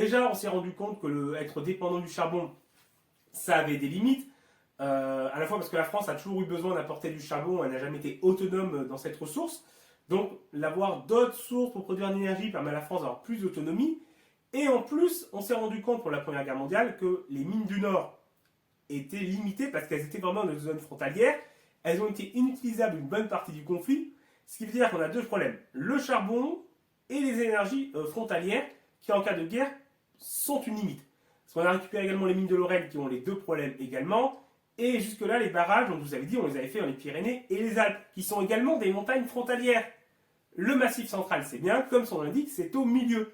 Déjà, on s'est rendu compte que être dépendant du charbon, ça avait des limites. À la fois parce que la France a toujours eu besoin d'apporter du charbon, elle n'a jamais été autonome dans cette ressource. Donc, l'avoir d'autres sources pour produire de l'énergie permet à la France d'avoir plus d'autonomie. Et en plus, on s'est rendu compte pour la Première Guerre mondiale que les mines du Nord étaient limitées parce qu'elles étaient vraiment dans une zone frontalière. Elles ont été inutilisables une bonne partie du conflit. Ce qui veut dire qu'on a deux problèmes. Le charbon et les énergies frontalières qui, en cas de guerre, sont une limite. Parce qu'on a récupéré également les mines de Lorraine qui ont les deux problèmes également. Et jusque-là, les barrages, dont je vous avais dit, on les avait fait dans les Pyrénées et les Alpes, qui sont également des montagnes frontalières. Le Massif central, c'est bien, comme son nom l'indique, c'est au milieu.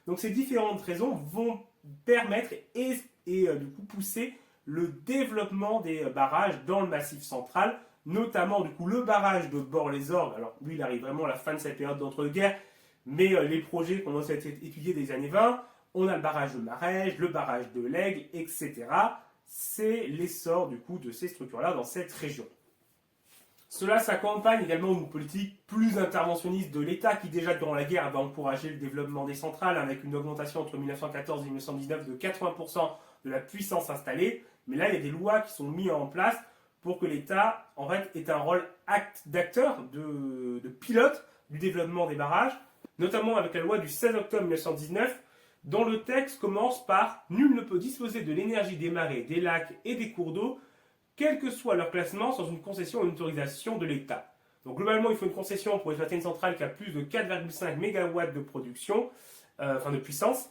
Donc ces différentes raisons vont permettre et du coup pousser le développement des barrages dans le Massif central, notamment du coup le barrage de Bort-les-Orgues. Alors lui, il arrive vraiment à la fin de cette période d'entre-deux-guerres, mais les projets commencent à être étudiés des années 20. On a le barrage de Marège, le barrage de l'Aigle, etc. C'est l'essor du coup de ces structures-là dans cette région. Cela s'accompagne également d'une politique plus interventionniste de l'État qui déjà durant la guerre va encourager le développement des centrales avec une augmentation entre 1914 et 1919 de 80% de la puissance installée. Mais là, il y a des lois qui sont mises en place pour que l'État en fait, ait un rôle d'acteur, de pilote du développement des barrages, notamment avec la loi du 16 octobre 1919 dont le texte commence par « Nul ne peut disposer de l'énergie des marais, des lacs et des cours d'eau quel que soit leur classement, sans une concession ou une autorisation de l'État. » Donc globalement, il faut une concession pour exploiter une centrale qui a plus de 4,5 MW de production, de puissance,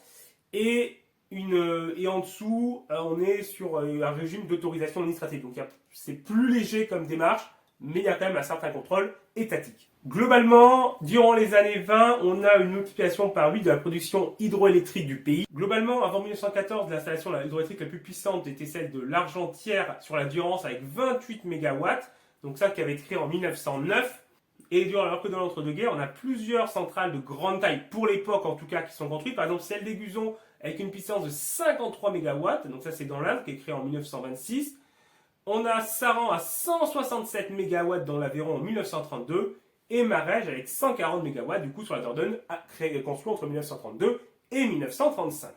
et en dessous, on est sur un régime d'autorisation administrative. Donc c'est plus léger comme démarche, mais il y a quand même un certain contrôle étatique. Globalement, durant les années 20, on a une multiplication par 8 de la production hydroélectrique du pays. Globalement, avant 1914, l'installation hydroélectrique la plus puissante était celle de l'Argentière sur la Durance avec 28 MW. Donc ça qui avait été créé en 1909. Et alors que dans l'entre-deux-guerres, on a plusieurs centrales de grande taille, pour l'époque en tout cas, qui sont construites. Par exemple, celle d'Aiguzon avec une puissance de 53 MW. Donc ça c'est dans l'Indre, qui est créée en 1926. On a Saran à 167 MW dans l'Aveyron en 1932 et Marège avec 140 MW du coup sur la Dordogne construit entre 1932 et 1935.